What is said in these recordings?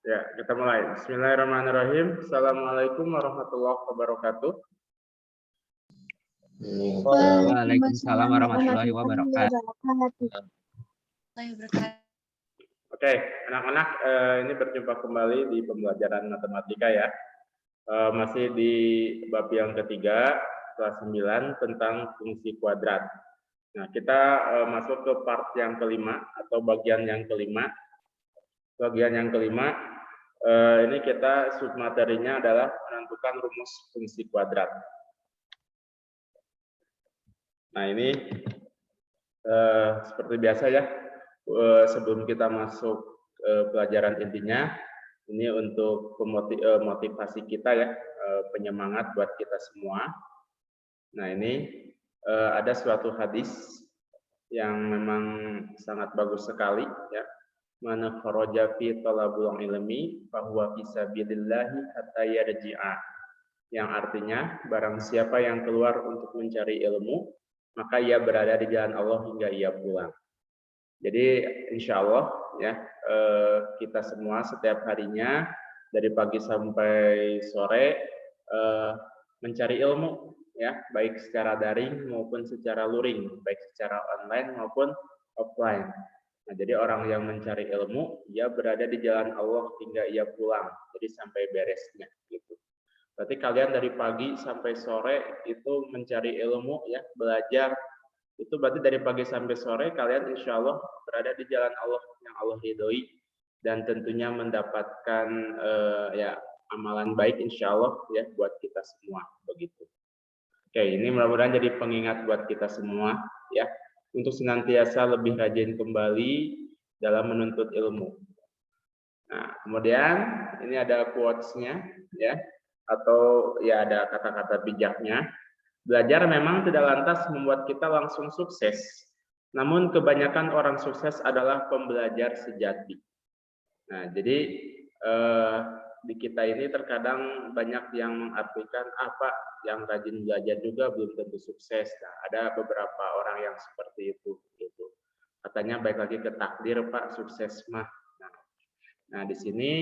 Ya, kita mulai. Bismillahirrahmanirrahim. Assalamualaikum warahmatullahi wabarakatuh. Waalaikumsalam warahmatullahi wabarakatuh. Oke, anak-anak, ini berjumpa kembali di pembelajaran matematika ya. Masih di bab yang ketiga, kelas 9 tentang fungsi kuadrat. Nah, kita masuk ke part yang kelima atau bagian yang kelima. Bagian yang kelima, ini kita submaterinya adalah menentukan rumus fungsi kuadrat. Nah, ini seperti biasa ya, sebelum kita masuk pelajaran intinya, ini untuk motivasi kita ya, penyemangat buat kita semua. Nah, ini ada suatu hadis yang memang sangat bagus sekali ya. Man kharaja fi talabul ilmi fahuwa fi sabilillahi hatta yarji'a. Yang artinya barang siapa yang keluar untuk mencari ilmu, maka ia berada di jalan Allah hingga ia pulang. Jadi insya Allah ya, kita semua setiap harinya dari pagi sampai sore mencari ilmu ya, baik secara daring maupun secara luring, baik secara online maupun offline. Nah, jadi orang yang mencari ilmu, ia berada di jalan Allah hingga ia pulang, jadi sampai beresnya gitu. Berarti kalian dari pagi sampai sore itu mencari ilmu ya, belajar. Itu berarti dari pagi sampai sore kalian insya Allah berada di jalan Allah yang Allah ridhoi dan tentunya mendapatkan ya amalan baik insya Allah ya buat kita semua begitu. Oke, ini mudah-mudahan jadi pengingat buat kita semua ya untuk senantiasa lebih rajin kembali dalam menuntut ilmu. Nah, kemudian ini ada quotes-nya ya atau ya ada kata-kata bijaknya. Belajar memang tidak lantas membuat kita langsung sukses. Namun kebanyakan orang sukses adalah pembelajar sejati. Nah, jadi di kita ini terkadang banyak yang mengartikan apa yang rajin belajar juga belum tentu sukses. Nah, ada beberapa orang yang seperti itu. Gitu. Katanya baik lagi ke takdir Pak, sukses mah. Nah di sini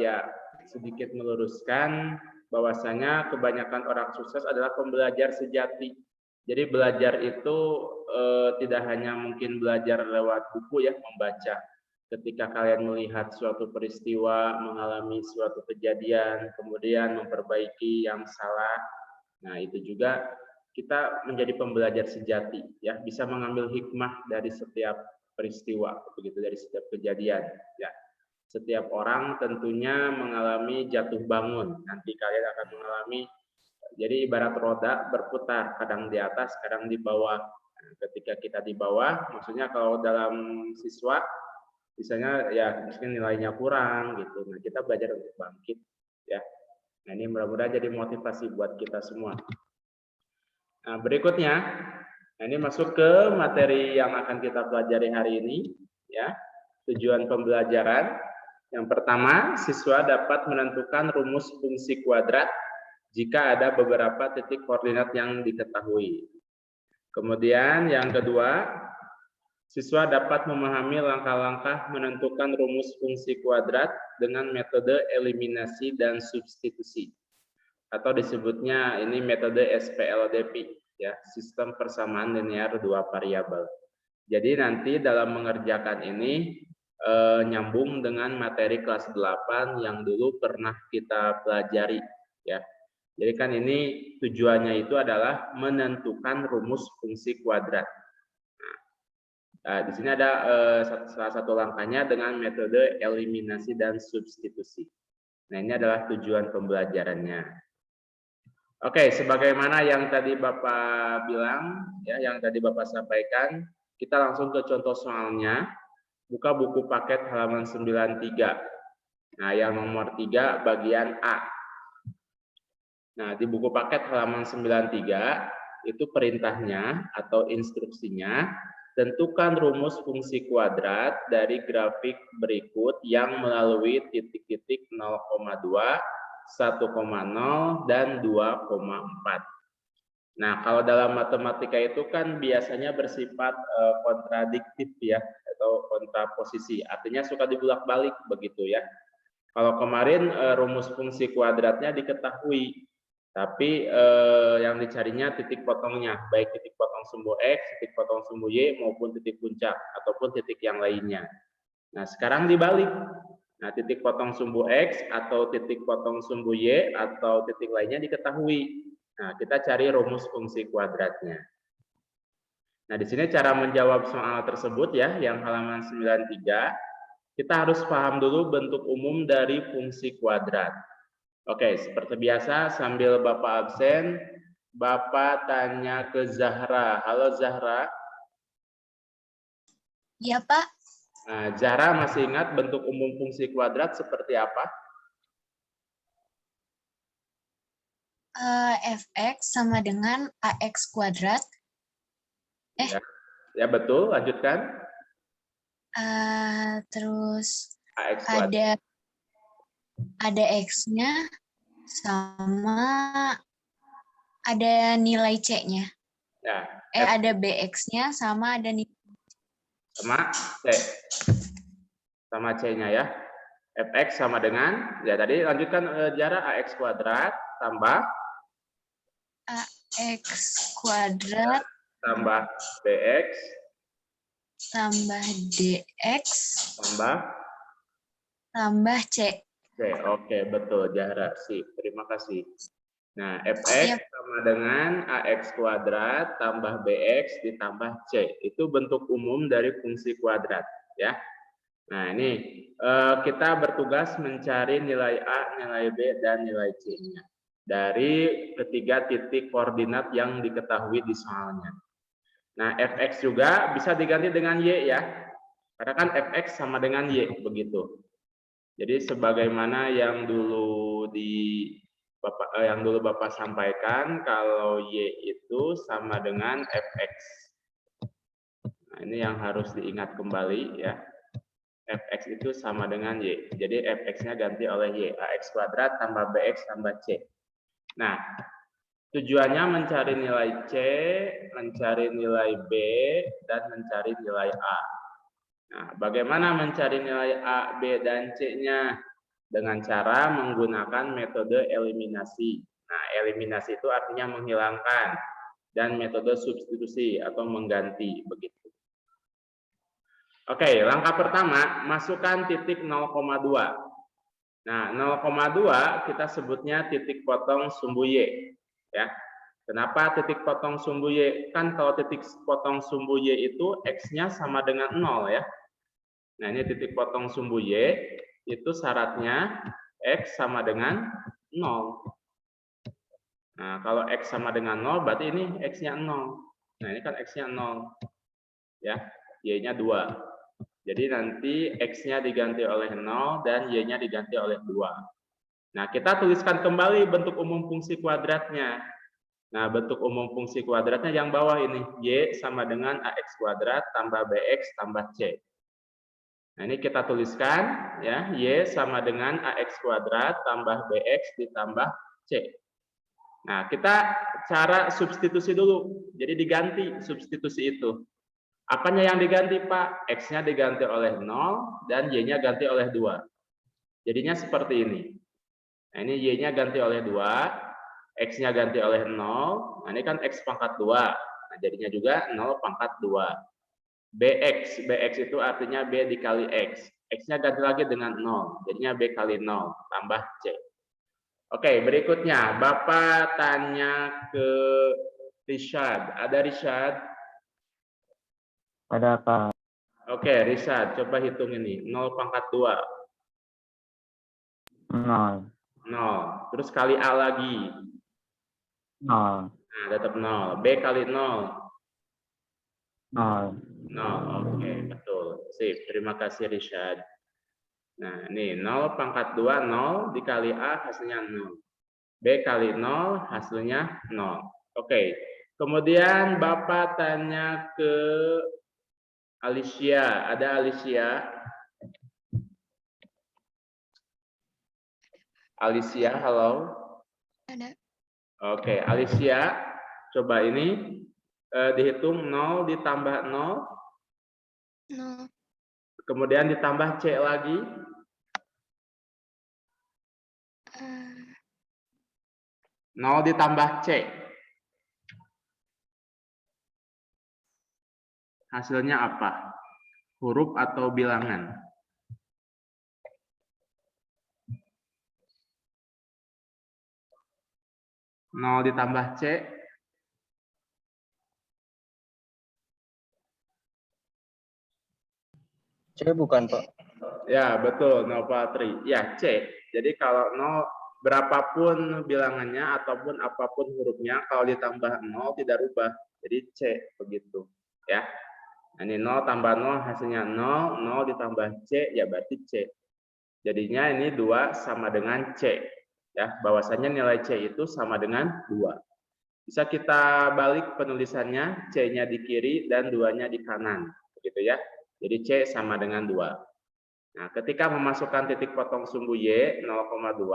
ya sedikit meluruskan bahwasanya kebanyakan orang sukses adalah pembelajar sejati. Jadi belajar itu tidak hanya mungkin belajar lewat buku ya, membaca. Ketika kalian melihat suatu peristiwa, mengalami suatu kejadian, kemudian memperbaiki yang salah, nah itu juga kita menjadi pembelajar sejati, ya bisa mengambil hikmah dari setiap peristiwa, begitu dari setiap kejadian, ya. Setiap orang tentunya mengalami jatuh bangun. Nanti kalian akan mengalami, jadi ibarat roda berputar, kadang di atas, kadang di bawah. Nah, ketika kita di bawah, maksudnya kalau dalam siswa misalnya ya mungkin nilainya kurang gitu, nah kita belajar untuk bangkit ya. Nah ini mudah-mudahan jadi motivasi buat kita semua. Nah berikutnya, nah ini masuk ke materi yang akan kita pelajari hari ini ya. Tujuan pembelajaran yang pertama, siswa dapat menentukan rumus fungsi kuadrat jika ada beberapa titik koordinat yang diketahui. Kemudian yang kedua, siswa dapat memahami langkah-langkah menentukan rumus fungsi kuadrat dengan metode eliminasi dan substitusi. Atau disebutnya ini metode SPLDP, ya, sistem persamaan linear dua variabel. Jadi nanti dalam mengerjakan ini nyambung dengan materi kelas 8 yang dulu pernah kita pelajari, ya. Jadi kan ini tujuannya itu adalah menentukan rumus fungsi kuadrat. Nah, di sini ada salah satu langkahnya dengan metode eliminasi dan substitusi. Nah, ini adalah tujuan pembelajarannya. Oke, sebagaimana yang tadi Bapak bilang, ya, yang tadi Bapak sampaikan, kita langsung ke contoh soalnya. Buka buku paket halaman 93. Nah, yang nomor 3 bagian A. Nah, di buku paket halaman 93 itu perintahnya atau instruksinya. Tentukan rumus fungsi kuadrat dari grafik berikut yang melalui titik-titik 0,2, 1,0, dan 2,4. Nah, kalau dalam matematika itu kan biasanya bersifat kontradiktif ya, atau kontraposisi, artinya suka dibulak-balik begitu ya. Kalau kemarin rumus fungsi kuadratnya diketahui, tapi yang dicarinya titik potongnya, baik titik potong sumbu X, titik potong sumbu Y, maupun titik puncak, ataupun titik yang lainnya. Nah, sekarang dibalik. Nah, titik potong sumbu X, atau titik potong sumbu Y, atau titik lainnya diketahui. Nah, kita cari rumus fungsi kuadratnya. Nah, di sini cara menjawab soal tersebut ya, yang halaman 93. Kita harus paham dulu bentuk umum dari fungsi kuadrat. Oke, seperti biasa sambil Bapak absen, Bapak tanya ke Zahra. Halo Zahra. Ya, Pak. Nah, Zahra masih ingat bentuk umum fungsi kuadrat seperti apa? Fx sama dengan AX kuadrat. Ya betul, lanjutkan. Terus AX kuadrat. ada X-nya sama ada nilai C-nya. Ya, Ada BX-nya sama ada nilai sama C. Sama C-nya ya. Fx sama dengan, ya tadi lanjutkan jarak AX kuadrat tambah AX kuadrat tambah BX tambah DX tambah C. Oke, betul, jarak. Sip, terima kasih. Nah, Fx sama dengan AX kuadrat tambah BX ditambah C. Itu bentuk umum dari fungsi kuadrat, ya. Nah, ini kita bertugas mencari nilai A, nilai B, dan nilai C-nya dari ketiga titik koordinat yang diketahui di soalnya. Nah, Fx juga bisa diganti dengan Y ya. Karena kan Fx sama dengan Y, begitu. Jadi sebagaimana yang dulu Bapak sampaikan, kalau Y itu sama dengan Fx. Nah, ini yang harus diingat kembali ya. Fx itu sama dengan Y. Jadi Fx-nya ganti oleh Y. AX kuadrat tambah BX tambah C. Nah, tujuannya mencari nilai C, mencari nilai B, dan mencari nilai A. Nah, bagaimana mencari nilai A, B, dan C-nya? Dengan cara menggunakan metode eliminasi. Nah, eliminasi itu artinya menghilangkan, dan metode substitusi atau mengganti, begitu. Oke, langkah pertama, masukkan titik 0,2. Nah, 0,2 kita sebutnya titik potong sumbu Y. Ya. Kenapa titik potong sumbu Y? Kan kalau titik potong sumbu Y itu X-nya sama dengan 0 ya. Nah, ini titik potong sumbu Y, itu syaratnya X sama dengan 0. Nah, kalau X sama dengan 0, berarti ini X-nya 0. Nah, ini kan X-nya 0. Ya, Y-nya 2. Jadi nanti X-nya diganti oleh 0 dan Y-nya diganti oleh 2. Nah, kita tuliskan kembali bentuk umum fungsi kuadratnya. Nah, bentuk umum fungsi kuadratnya yang bawah ini. Y sama dengan AX kuadrat tambah BX tambah C. Nah, ini kita tuliskan ya, Y sama dengan AX kuadrat tambah BX ditambah C. Nah, kita cara substitusi dulu. Jadi diganti substitusi itu. Apanya yang diganti, Pak? X-nya diganti oleh 0 dan Y-nya ganti oleh 2. Jadinya seperti ini. Nah, ini Y-nya ganti oleh 2, X-nya ganti oleh 0. Nah, ini kan X pangkat 2. Nah, jadinya juga 0 pangkat 2. BX itu artinya B dikali X. X-nya ganti lagi dengan 0. Jadinya B kali 0 tambah C. Oke, berikutnya Bapak tanya ke Rishad. Ada Rishad? Ada apa? Oke, Rishad, coba hitung ini. 0 pangkat 2. 0. 0. Terus kali A lagi. 0. Nah, tetap 0. B kali 0. 0. 0. Oke, betul. Sip. Terima kasih, Rishad. Nah, ini 0 pangkat 2, 0 dikali A hasilnya 0. B kali 0 hasilnya 0. Oke. Kemudian Bapak tanya ke Alicia. Ada Alicia? Alicia, halo. Ada. Oke, Alicia, coba ini dihitung 0 ditambah 0. 0. Kemudian ditambah C lagi. 0 ditambah C. Hasilnya apa? Huruf atau bilangan? Nol ditambah C. C bukan, Pak. Ya, betul, 0 Patri. Ya, C. Jadi kalau 0, berapapun bilangannya ataupun apapun hurufnya, kalau ditambah 0 tidak rubah. Jadi C, begitu. Ya. Nah, ini 0 tambah 0 hasilnya 0, 0 ditambah C, ya berarti C. Jadinya ini 2 sama dengan C. Ya, bahwasanya nilai C itu sama dengan 2. Bisa kita balik penulisannya, C-nya di kiri dan 2-nya di kanan. Begitu ya. Jadi C sama dengan 2. Nah, ketika memasukkan titik potong sumbu Y 0,2,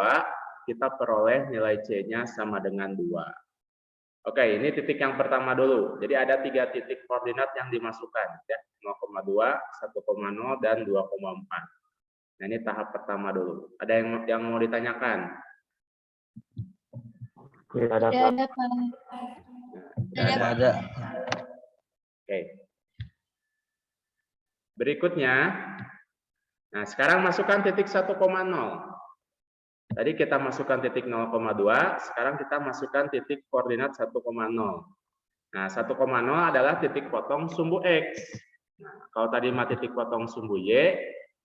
kita peroleh nilai C-nya sama dengan 2. Oke, ini titik yang pertama dulu. Jadi ada 3 titik koordinat yang dimasukkan. Ya, 0,2, 1,0, dan 2,4. Nah, ini tahap pertama dulu. Ada yang mau ditanyakan? Tidak ada, Pak. Ada, Pak. Ada. Oke. Berikutnya, nah sekarang masukkan titik 1,0. Tadi kita masukkan titik 0,2, sekarang kita masukkan titik koordinat 1,0. Nah, 1,0 adalah titik potong sumbu X. Nah, kalau tadi mah titik potong sumbu Y,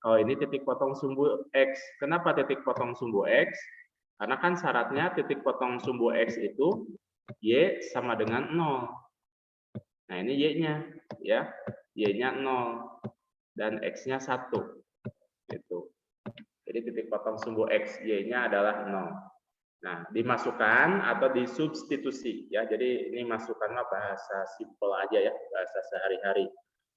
kalau ini titik potong sumbu X. Kenapa titik potong sumbu X? Karena kan syaratnya titik potong sumbu X itu Y sama dengan 0. Nah, ini Y-nya, ya. Y-nya 0 dan X-nya 1. Gitu. Jadi titik potong sumbu X, Y-nya adalah 0. Nah, dimasukkan atau disubstitusi, ya. Jadi ini masukanlah bahasa simpel aja ya, bahasa sehari-hari.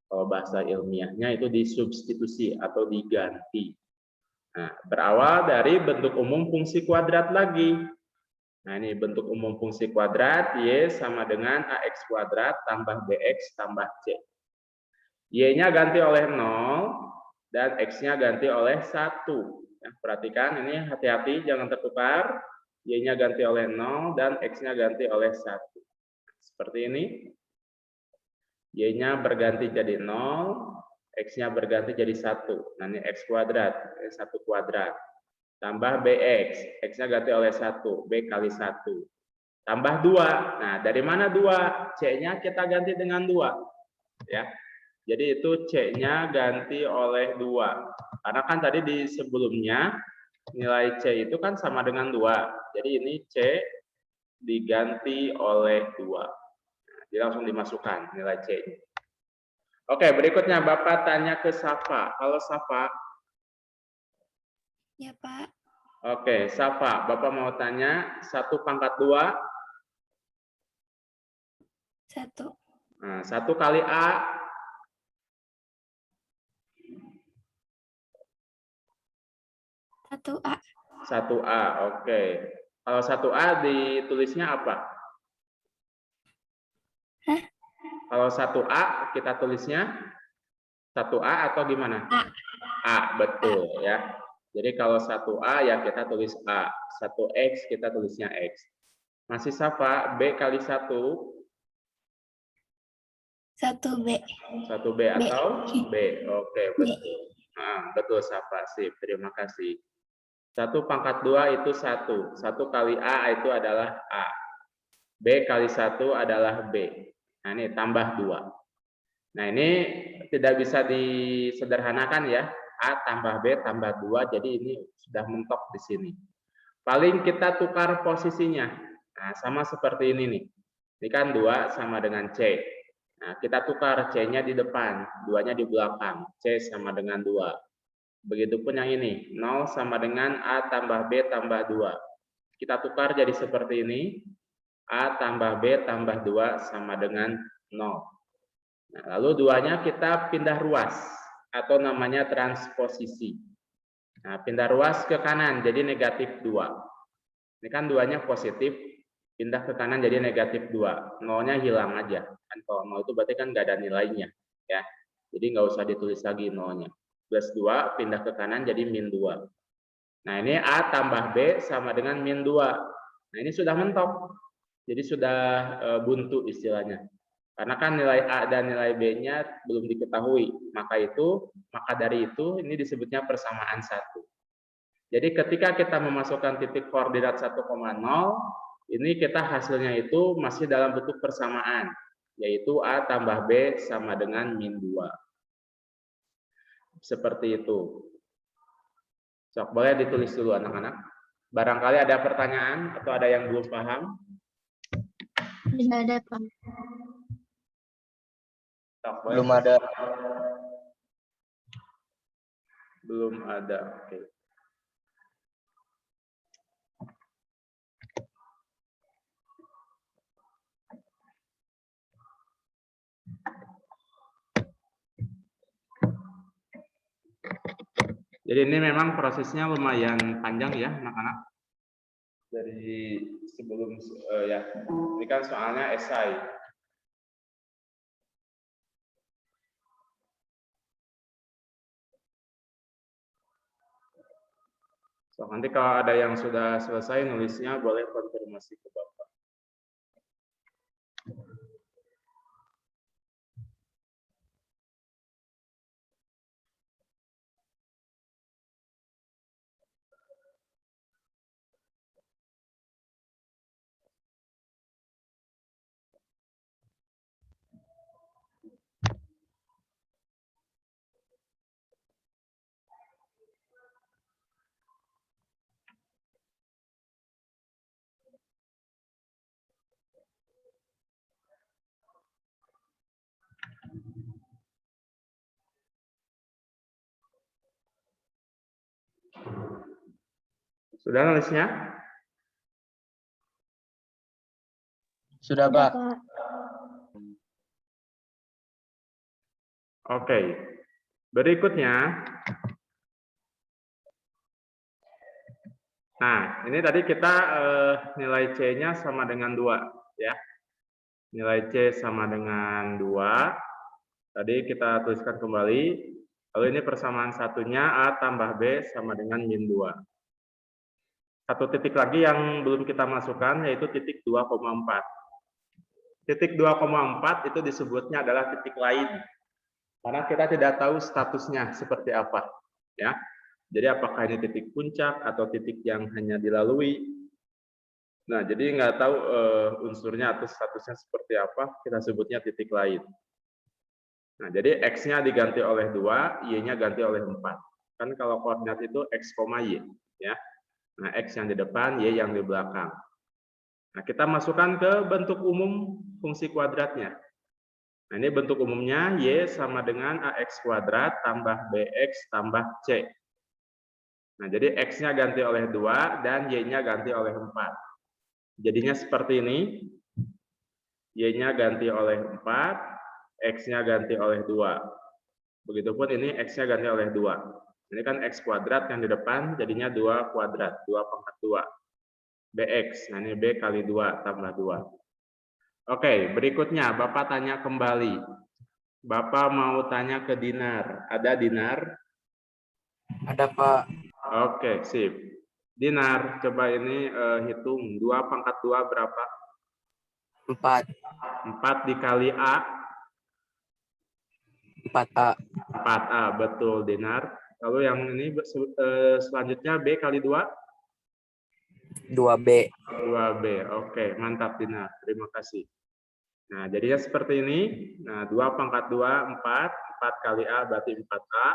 Kalau bahasa ilmiahnya itu disubstitusi atau diganti. Nah, berawal dari bentuk umum fungsi kuadrat lagi. Nah, ini bentuk umum fungsi kuadrat, Y sama dengan AX kuadrat tambah BX tambah C. Y-nya ganti oleh 0 dan X-nya ganti oleh 1. Ya, perhatikan ini, hati-hati jangan tertukar. Y-nya ganti oleh 0 dan X-nya ganti oleh 1. Seperti ini. Y-nya berganti jadi 0, X-nya berganti jadi 1. Nah, ini X kuadrat, 1 kuadrat. Tambah BX, X-nya ganti oleh 1, B kali 1. Tambah 2. Nah, dari mana 2? C-nya kita ganti dengan 2. Ya. Jadi itu C-nya ganti oleh 2. Karena kan tadi di sebelumnya nilai C itu kan sama dengan 2. Jadi ini C diganti oleh 2. Nah, jadi langsung dimasukkan nilai C. Oke, berikutnya Bapak tanya ke Safa. Halo Safa. Ya, Pak. Oke, Safa, Bapak mau tanya 1 pangkat 2. 1. Nah, 1 kali A. 1A. 1A, oke. Kalau 1A ditulisnya apa? Hah? Kalau 1A kita tulisnya 1A atau gimana? A. A, betul ya. Jadi kalau 1A ya kita tulis A. 1X kita tulisnya X. Masih Safa, B kali 1. 1B. 1B atau B. Oke, betul. Nah, betul Safa, sip. Terima kasih. 1 pangkat 2 itu 1. 1 kali A itu adalah A. B kali 1 adalah B. Nah, ini tambah 2. Nah, ini tidak bisa disederhanakan ya. A tambah B tambah 2, jadi ini sudah mentok di sini. Paling kita tukar posisinya. Nah, sama seperti ini nih. Ini kan 2 sama dengan C. Nah, kita tukar C-nya di depan, 2-nya di belakang. C sama dengan 2. Begitupun yang ini, 0 sama dengan A tambah B tambah 2. Kita tukar jadi seperti ini, A tambah B tambah 2 sama dengan 0. Nah, lalu 2-nya kita pindah ruas, atau namanya transposisi. Nah, pindah ruas ke kanan, jadi negatif 2. Ini kan 2-nya positif, pindah ke kanan jadi negatif 2. 0-nya hilang aja. Kan kalau 0 itu berarti kan nggak ada nilainya. Ya. Jadi nggak usah ditulis lagi 0-nya. plus 2 pindah ke kanan jadi min 2. Nah, ini A tambah B sama dengan min 2. Nah, ini sudah mentok. Jadi sudah buntu istilahnya. Karena kan nilai A dan nilai B-nya belum diketahui. Maka dari itu ini disebutnya persamaan 1. Jadi ketika kita memasukkan titik koordinat 1,0, ini kita hasilnya itu masih dalam bentuk persamaan, yaitu A tambah B sama dengan min 2. Seperti itu. Sok, boleh ditulis dulu anak-anak. Barangkali ada pertanyaan atau ada yang belum paham? Tidak ada, Pak. Sok, Belum ada. Belum ada, oke. Jadi ini memang prosesnya lumayan panjang ya anak-anak. Dari sebelum ya, ini kan soalnya esai. So, nanti kalau ada yang sudah selesai nulisnya boleh konfirmasi ke Bapak. Sudah nulisnya? Sudah, Pak. Oke. Berikutnya. Nah, ini tadi kita nilai C-nya sama dengan 2, ya. Nilai C sama dengan 2. Tadi kita tuliskan kembali. Lalu ini persamaan satunya A tambah B sama dengan min 2. Satu titik lagi yang belum kita masukkan yaitu titik 2,4. Titik 2,4 itu disebutnya adalah titik lain. Karena kita tidak tahu statusnya seperti apa, ya. Jadi apakah ini titik puncak atau titik yang hanya dilalui. Nah, jadi nggak tahu unsurnya atau statusnya seperti apa, kita sebutnya titik lain. Nah, jadi X-nya diganti oleh 2, Y-nya ganti oleh 4. Kan kalau koordinat itu X, Y, ya. Nah, X yang di depan, Y yang di belakang. Nah, kita masukkan ke bentuk umum fungsi kuadratnya. Nah, ini bentuk umumnya Y sama dengan AX kuadrat tambah BX tambah C. Nah, jadi X-nya ganti oleh 2 dan Y-nya ganti oleh 4. Jadinya seperti ini. Y-nya ganti oleh 4, X-nya ganti oleh 2. Begitupun ini X-nya ganti oleh 2. Ini kan X kuadrat yang di depan, jadinya 2 kuadrat, 2 pangkat 2. BX, nah ini B kali 2 tambah 2. Oke, berikutnya Bapak tanya kembali. Bapak mau tanya ke Dinar. Ada Dinar? Ada, Pak. Oke, sip. Dinar, coba ini hitung. 2 pangkat 2 berapa? 4. 4 dikali A. 4A. 4A, betul Dinar. Lalu yang ini selanjutnya B kali 2? 2B. 2B, oke, mantap Dinar. Terima kasih. Nah, jadinya seperti ini. Nah, 2 pangkat 2, 4. 4 kali A berarti 4A.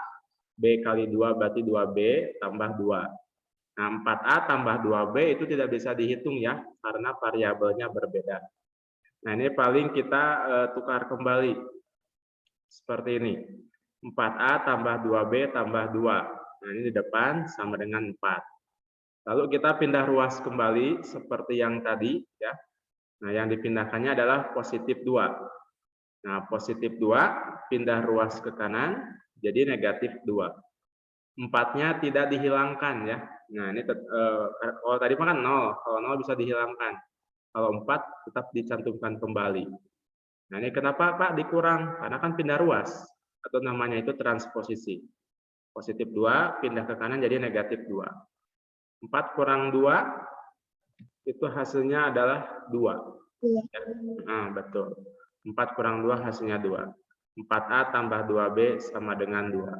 B kali 2 berarti 2B tambah 2. Nah, 4A tambah 2B itu tidak bisa dihitung ya, karena variabelnya berbeda. Nah, ini paling kita tukar kembali. Seperti ini. 4A tambah 2B tambah 2. Nah, ini di depan sama dengan 4. Lalu kita pindah ruas kembali seperti yang tadi, ya. Nah, yang dipindahkannya adalah positif 2. Nah, positif 2 pindah ruas ke kanan, jadi negatif 2. 4-nya tidak dihilangkan, ya. Nah, ini kalau tadi kan 0, kalau 0 bisa dihilangkan. Kalau 4 tetap dicantumkan kembali. Nah, ini kenapa Pak dikurang? Karena kan pindah ruas, atau namanya itu transposisi. Positif 2, pindah ke kanan jadi negatif 2. 4 kurang 2, itu hasilnya adalah 2. Iya. Nah, betul. 4 kurang 2 hasilnya 2. 4A tambah 2B sama dengan 2.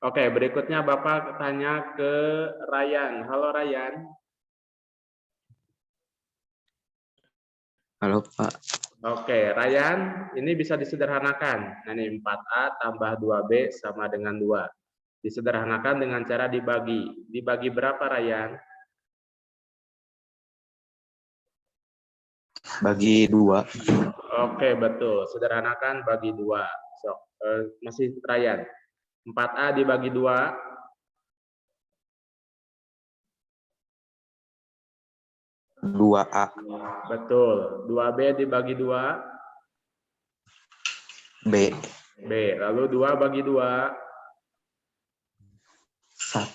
Oke, berikutnya Bapak tanya ke Ryan. Halo Ryan. Halo Pak. Oke, Ryan, ini bisa disederhanakan. Nah, ini 4A tambah 2B sama dengan 2. Disederhanakan dengan cara dibagi. Dibagi berapa, Ryan? Bagi 2. Oke, betul. Sederhanakan bagi 2. Masih Ryan. 4A dibagi 2. Dua A. Betul. 2B dibagi 2. B. B. Lalu 2 bagi 2. 0.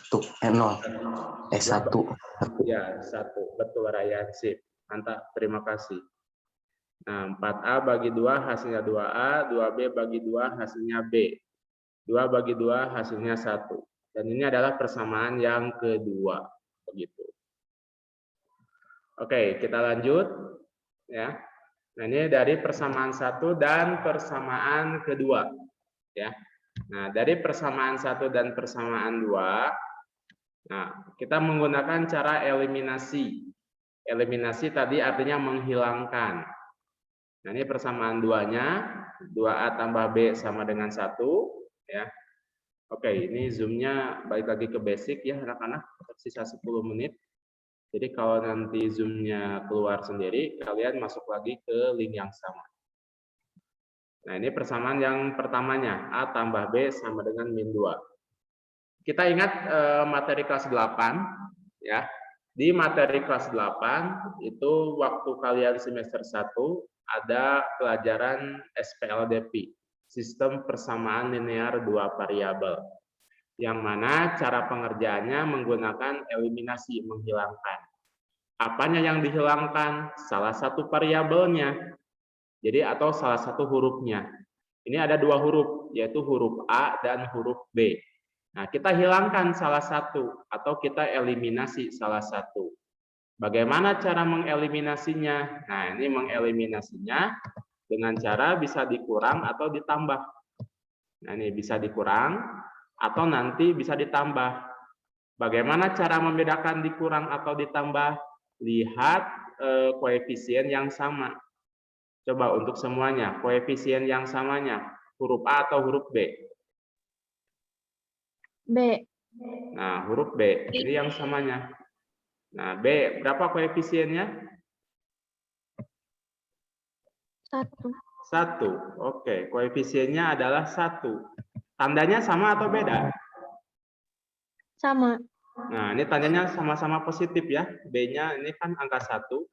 1. Ya, 1. Betul, Ryan. Sip. Mantap. Terima kasih. Nah, 4A bagi 2 hasilnya 2A. 2B bagi 2 hasilnya B. 2 bagi 2 hasilnya 1. Dan ini adalah persamaan yang kedua. Begitu. Oke, kita lanjut. Ya. Nah, ini dari persamaan 1 dan persamaan kedua. Ya. Nah, dari persamaan 1 dan persamaan 2, nah, kita menggunakan cara eliminasi. Eliminasi tadi artinya menghilangkan. Nah, ini persamaan 2-nya, 2A tambah B sama dengan 1. Ya. Oke, ini zoom-nya balik lagi ke basic ya anak-anak, tersisa 10 menit. Jadi kalau nanti zoom-nya keluar sendiri, kalian masuk lagi ke link yang sama. Nah, ini persamaan yang pertamanya, A tambah B sama dengan min 2. Kita ingat materi kelas 8, ya. Di materi kelas 8, itu waktu kalian semester 1, ada pelajaran SPLDP, Sistem Persamaan Linear Dua Variabel. Yang mana cara pengerjaannya menggunakan eliminasi, menghilangkan. Apanya yang dihilangkan? Salah satu variabelnya. Jadi atau salah satu hurufnya. Ini ada 2 huruf, yaitu huruf A dan huruf B. Nah, kita hilangkan salah satu atau kita eliminasi salah satu. Bagaimana cara mengeliminasinya? Nah, ini mengeliminasinya dengan cara bisa dikurang atau ditambah. Nah, ini bisa dikurang atau nanti bisa ditambah. Bagaimana cara membedakan dikurang atau ditambah? Lihat koefisien yang sama. Coba untuk semuanya, koefisien yang samanya, huruf A atau huruf B? B. Nah, huruf B, ini yang samanya. Nah, B, berapa koefisiennya? 1. 1. Oke, koefisiennya adalah 1. Tandanya sama atau beda? Sama. Nah, ini tandanya sama-sama positif ya. B-nya ini kan angka 1.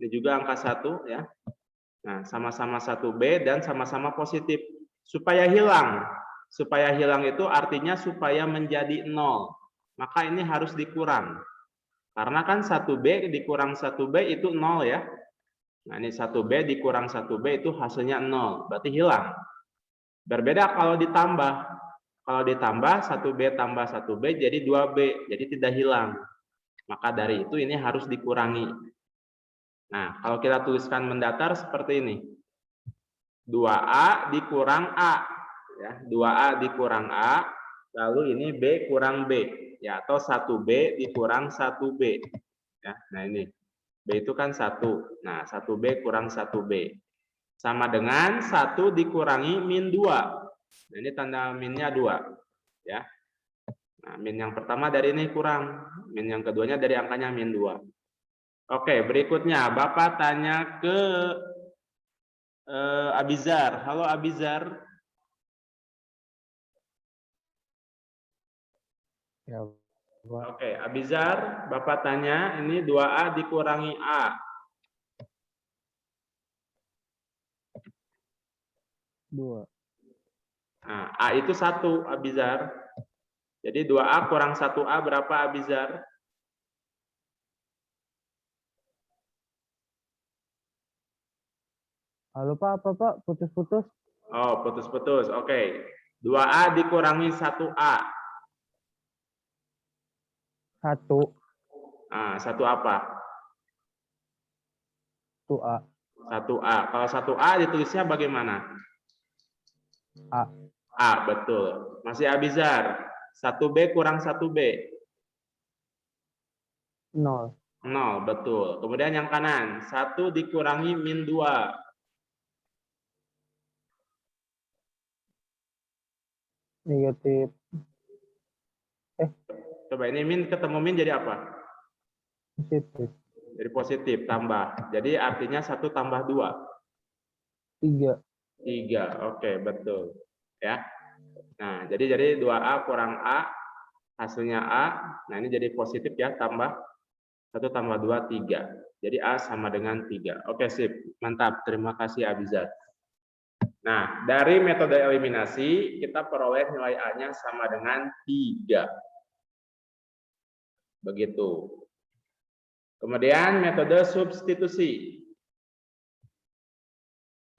Ini juga angka 1 ya. Nah, sama-sama 1B dan sama-sama positif. Supaya hilang. Supaya hilang itu artinya supaya menjadi 0. Maka ini harus dikurang. Karena kan 1B dikurang 1B itu 0 ya. Nah, ini 1B dikurang 1B itu hasilnya 0. Berarti hilang. Berbeda kalau ditambah. Kalau ditambah 1B tambah 1B jadi 2B. Jadi tidak hilang. Maka dari itu ini harus dikurangi. Nah, kalau kita tuliskan mendatar seperti ini. 2A dikurang A. Ya, 2A dikurang A. Lalu ini B kurang B. Ya, atau 1B dikurang 1B. Ya, nah ini. B itu kan 1. Nah, 1B kurang 1B. Sama dengan 1 dikurangi min 2. Nah, ini tanda minnya 2. Ya. Nah, min yang pertama dari ini kurang. Min yang keduanya dari angkanya min 2. Oke, berikutnya Bapak tanya ke Abizar. Halo Abizar. Ya, Pak. Oke, Abizar, Bapak tanya ini 2A dikurangi A. 2. Nah, A itu 1, Abizar. Jadi 2A kurang 1A berapa, Abizar? Halo Pak, apa Pak? Putus-putus. Oh, putus-putus. Oke. 2A dikurangi 1A. 1. Ah, 1 apa? 1A. 1A. Kalau 1A ditulisnya bagaimana? A. A, betul. Masih Abizar. 1B kurang 1B. 0. 0, betul. Kemudian yang kanan, 1 dikurangi min 2. Negatif. Coba ini min ketemu min jadi apa? Positif. Jadi positif, tambah. Jadi artinya 1 tambah 2. 3. 3, oke, betul. Ya. Nah, jadi 2A kurang A, hasilnya A. Nah, ini jadi positif ya, tambah 1 tambah 2, 3. Jadi A sama dengan 3. Oke, sip. Mantap. Terima kasih, Abizar. Nah, dari metode eliminasi, kita peroleh nilai A-nya sama dengan 3. Begitu. Kemudian metode substitusi.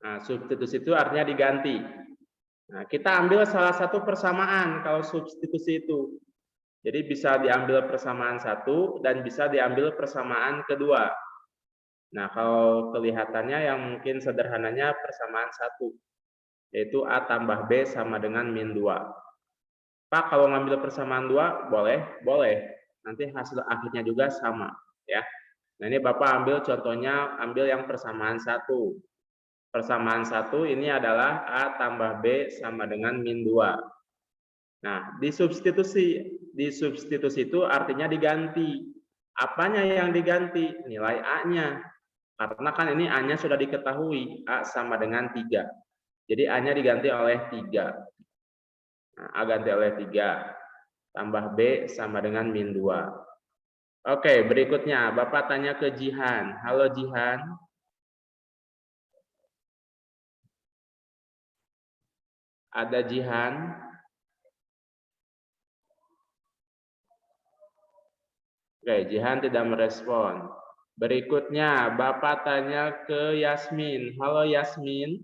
Nah, substitusi itu artinya diganti. Nah, kita ambil salah satu persamaan kalau substitusi itu. Jadi bisa diambil persamaan 1 dan bisa diambil persamaan kedua. Nah, kalau kelihatannya yang mungkin sederhananya persamaan 1, yaitu A tambah B sama dengan min 2. Pak, kalau ngambil persamaan 2, boleh? Boleh. Nanti hasil akhirnya juga sama. Ya. Nah, ini Bapak ambil contohnya, ambil yang persamaan 1. Persamaan 1 ini adalah A tambah B sama dengan min 2. Nah, disubstitusi. Disubstitusi itu artinya diganti. Apanya yang diganti? Nilai A-nya. Karena kan ini A-nya sudah diketahui, A sama dengan 3. Jadi A-nya diganti oleh 3. Nah, A ganti oleh 3. Tambah B sama dengan min 2. Oke, berikutnya Bapak tanya ke Jihan. Halo Jihan. Ada Jihan? Oke, Jihan tidak merespon. Berikutnya, Bapak tanya ke Yasmin. Halo Yasmin.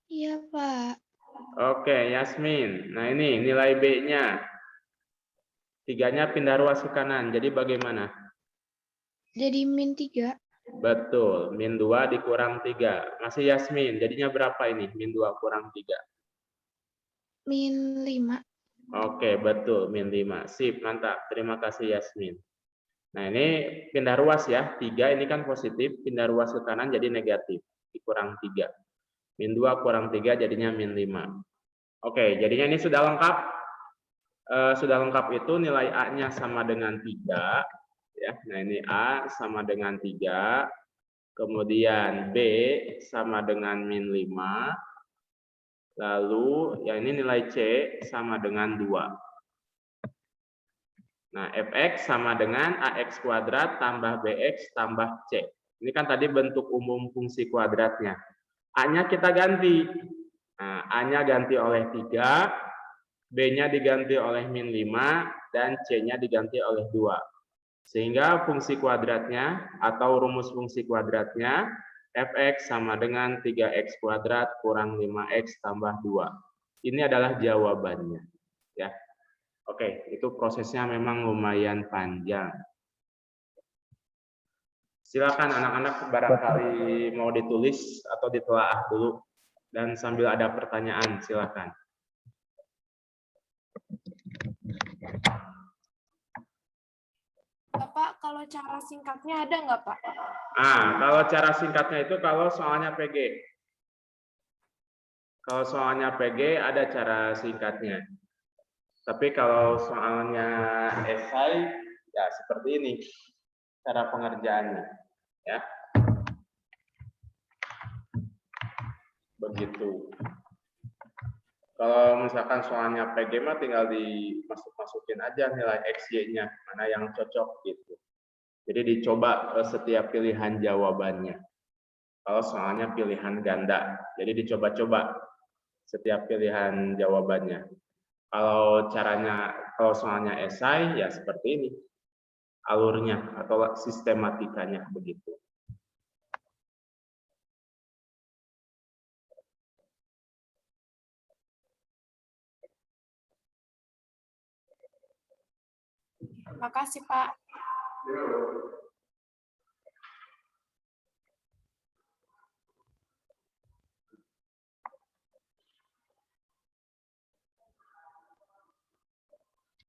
Iya, Pak. Oke, Yasmin. Nah ini nilai B-nya. 3-nya pindah ruas ke kanan. Jadi bagaimana? Jadi min 3. Betul. Min 2 dikurang 3. Masih Yasmin. Jadinya berapa ini? Min 2 kurang 3. Min 5. Oke, betul. Min 5. Sip, mantap. Terima kasih Yasmin. Nah ini pindah ruas ya. 3 ini kan positif. Pindah ruas ke kanan jadi negatif. Dikurang 3. Min 2 kurang 3 jadinya min 5. Oke, jadinya ini sudah lengkap. Sudah lengkap itu nilai A-nya sama dengan 3. Ya, nah ini A sama dengan 3. Kemudian B sama dengan min 5. Lalu yang ini nilai C sama dengan 2. Nah, Fx sama dengan AX kuadrat tambah BX tambah C. Ini kan tadi bentuk umum fungsi kuadratnya. A-nya kita ganti. Nah, A-nya ganti oleh 3, B-nya diganti oleh min 5, dan C-nya diganti oleh 2. Sehingga fungsi kuadratnya atau rumus fungsi kuadratnya Fx sama dengan 3x kuadrat kurang 5x tambah 2. Ini adalah jawabannya. Ya. Oke, itu prosesnya memang lumayan panjang. Silakan anak-anak barangkali mau ditulis atau ditelaah dulu. Dan sambil ada pertanyaan, silakan. Bapak, kalau cara singkatnya ada nggak, Pak? Kalau cara singkatnya itu kalau soalnya PG. Kalau soalnya PG ada cara singkatnya. Tapi kalau soalnya esai, ya seperti ini cara pengerjaannya. Ya. Begitu. Kalau misalkan soalnya PG mah tinggal dimasukin aja nilai XY-nya, mana yang cocok gitu. Jadi dicoba setiap pilihan jawabannya. Kalau soalnya pilihan ganda, jadi dicoba-coba setiap pilihan jawabannya. Kalau soalnya esai ya seperti ini alurnya atau sistematikanya begitu. Makasih, Pak.